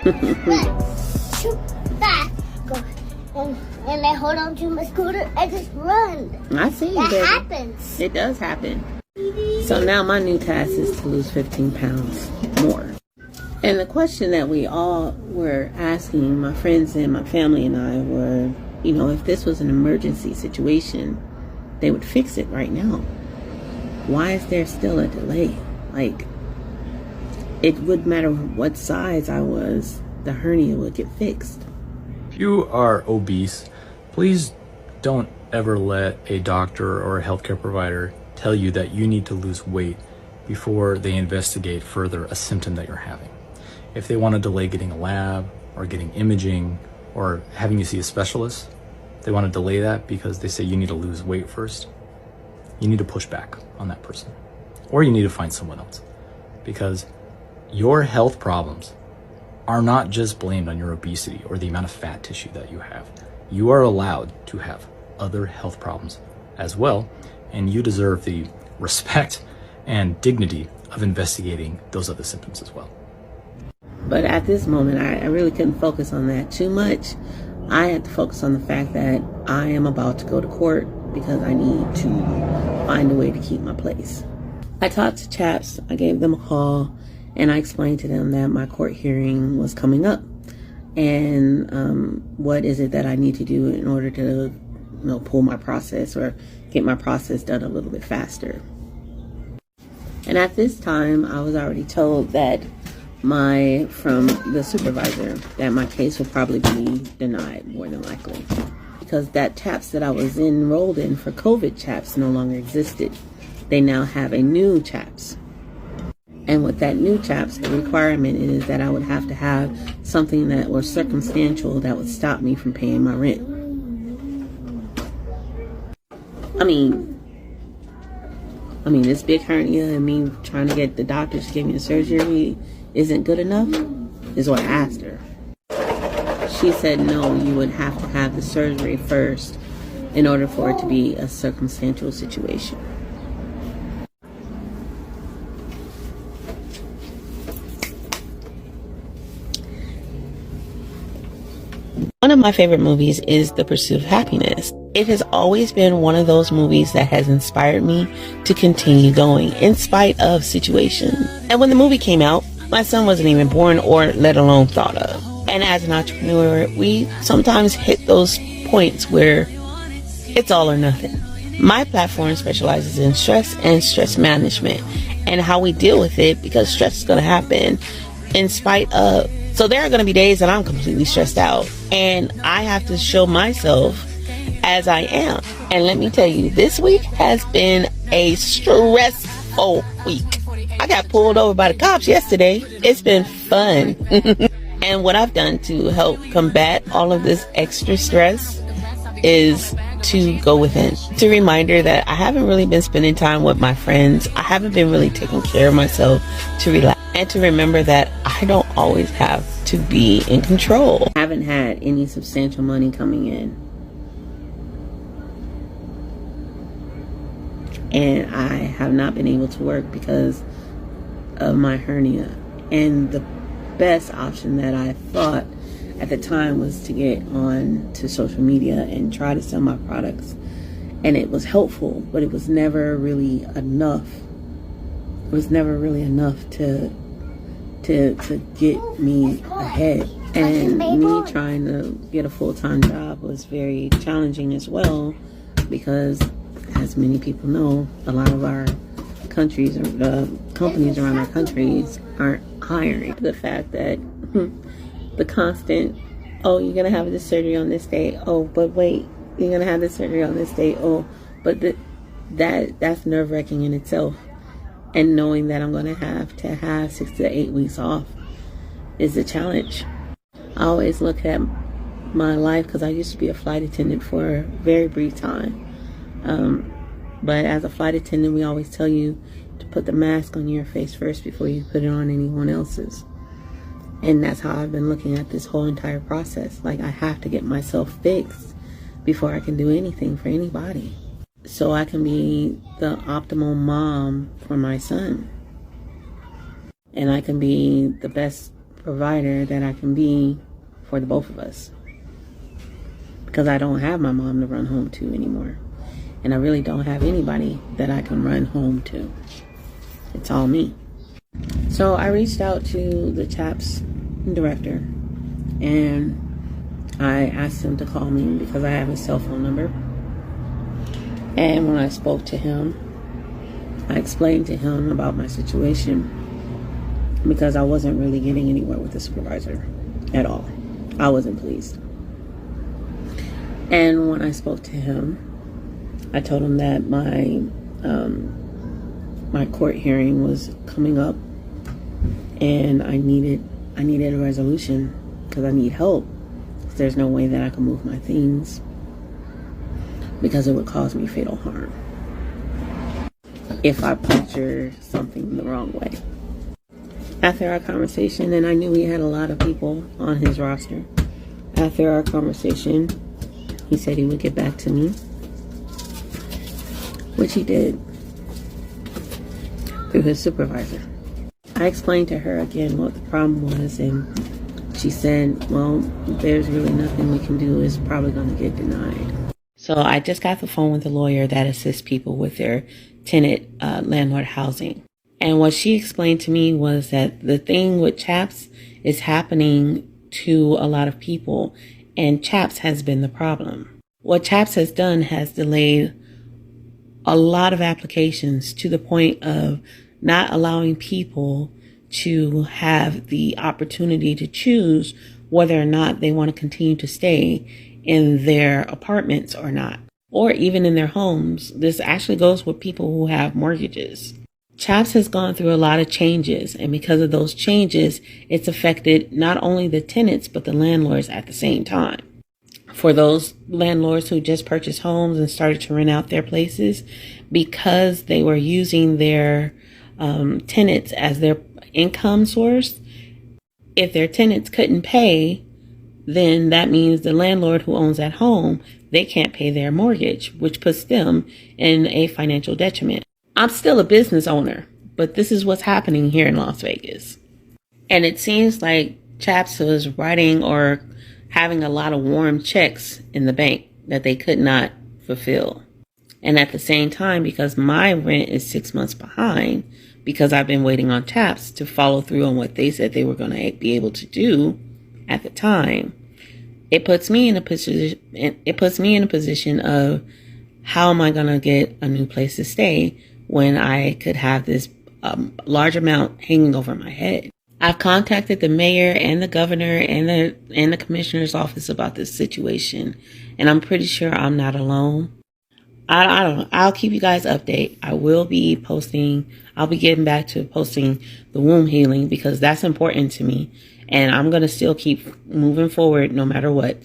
Back, go, and I hold on to my scooter and just run. I see. That happens. It does happen. So now my new task is to lose 15 pounds more. And the question that we all were asking, my friends and my family and I, were, if this was an emergency situation, they would fix it right now. Why is there still a delay? Like, it wouldn't matter what size I was, the hernia would get fixed. If you are obese, please don't ever let a doctor or a healthcare provider tell you that you need to lose weight before they investigate further a symptom that you're having. If they want to delay getting a lab or getting imaging or having you see a specialist, they want to delay that because they say you need to lose weight first. You need to push back on that person, or you need to find someone else, because your health problems are not just blamed on your obesity or the amount of fat tissue that you have. You are allowed to have other health problems as well, and you deserve the respect and dignity of investigating those other symptoms as well. But at this moment, I really couldn't focus on that too much. I had to focus on the fact that I am about to go to court because I need to find a way to keep my place. I talked to Chaps, I gave them a call, and I explained to them that my court hearing was coming up. And what is it that I need to do in order to pull my process or get my process done a little bit faster. And at this time, I was already told that from the supervisor that my case will probably be denied, more than likely, because that CHAPS that I was enrolled in for COVID CHAPS no longer existed. They now have a new CHAPS. And with that new CHAPS, the requirement is that I would have to have something that was circumstantial that would stop me from paying my rent. I mean, this big hernia and me trying to get the doctors to give me the surgery isn't good enough, is what I asked her. She said, no, you would have to have the surgery first in order for it to be a circumstantial situation. One of my favorite movies is The Pursuit of Happiness. It has always been one of those movies that has inspired me to continue going in spite of situations. And when the movie came out, my son wasn't even born or let alone thought of. And as an entrepreneur, we sometimes hit those points where it's all or nothing. My platform specializes in stress and stress management and how we deal with it, because stress is going to happen in spite of. So there are going to be days that I'm completely stressed out, and I have to show myself as I am. And let me tell you, this week has been a stressful week. I got pulled over by the cops yesterday. It's been fun. And what I've done to help combat all of this extra stress is to go within. It's a reminder that I haven't really been spending time with my friends. I haven't been really taking care of myself to relax. And to remember that I don't always have to be in control. I haven't had any substantial money coming in. And I have not been able to work because of my hernia. And the best option that I thought at the time was to get on to social media and try to sell my products. And it was helpful, but it was never really enough. It was never really enough to get me ahead. And me trying to get a full-time job was very challenging as well, because as many people know, a lot of our countries, or the companies around our countries, aren't hiring. The fact that the constant, oh, you're gonna have this surgery on this day, oh, but wait, you're gonna have this surgery on this day, oh, but that's nerve-wracking in itself. And knowing that I'm going to have 6 to 8 weeks off is a challenge. I always look at my life, because I used to be a flight attendant for a very brief time. But as a flight attendant, we always tell you to put the mask on your face first before you put it on anyone else's. And that's how I've been looking at this whole entire process. Like, I have to get myself fixed before I can do anything for anybody, so I can be the optimal mom for my son. And I can be the best provider that I can be for the both of us. Because I don't have my mom to run home to anymore. And I really don't have anybody that I can run home to. It's all me. So I reached out to the CHAPS director and I asked him to call me because I have his cell phone number. And when I spoke to him, I explained to him about my situation because I wasn't really getting anywhere with the supervisor at all. I wasn't pleased. And when I spoke to him, I told him that my court hearing was coming up and I needed a resolution because I need help. There's no way that I can move my things because it would cause me fatal harm if I puncture something the wrong way. After our conversation, and I knew he had a lot of people on his roster, after our conversation, he said he would get back to me, which he did through his supervisor. I explained to her again what the problem was, and she said, well, there's really nothing we can do. It's probably going to get denied. So I just got the phone with a lawyer that assists people with their tenant landlord housing. And what she explained to me was that the thing with CHAPS is happening to a lot of people, and CHAPS has been the problem. What CHAPS has done has delayed a lot of applications to the point of not allowing people to have the opportunity to choose whether or not they want to continue to stay in their apartments or not, or even in their homes. This actually goes with people who have mortgages. CHAPS has gone through a lot of changes, and because of those changes, it's affected not only the tenants, but the landlords at the same time. For those landlords who just purchased homes and started to rent out their places, because they were using their tenants as their income source, if their tenants couldn't pay, then that means the landlord who owns that home, they can't pay their mortgage, which puts them in a financial detriment. I'm still a business owner, but this is what's happening here in Las Vegas. And it seems like CHAPS was writing or having a lot of warm checks in the bank that they could not fulfill. And at the same time, because my rent is 6 months behind, because I've been waiting on CHAPS to follow through on what they said they were going to be able to do at the time, it puts me in a position of how am I going to get a new place to stay when I could have this large amount hanging over my head. I've contacted the mayor and the governor and the commissioner's office about this situation, and I'm pretty sure I'm not alone. I don't know. I'll keep you guys updated. I will be posting. I'll be getting back to posting the womb healing because that's important to me. And I'm going to still keep moving forward no matter what.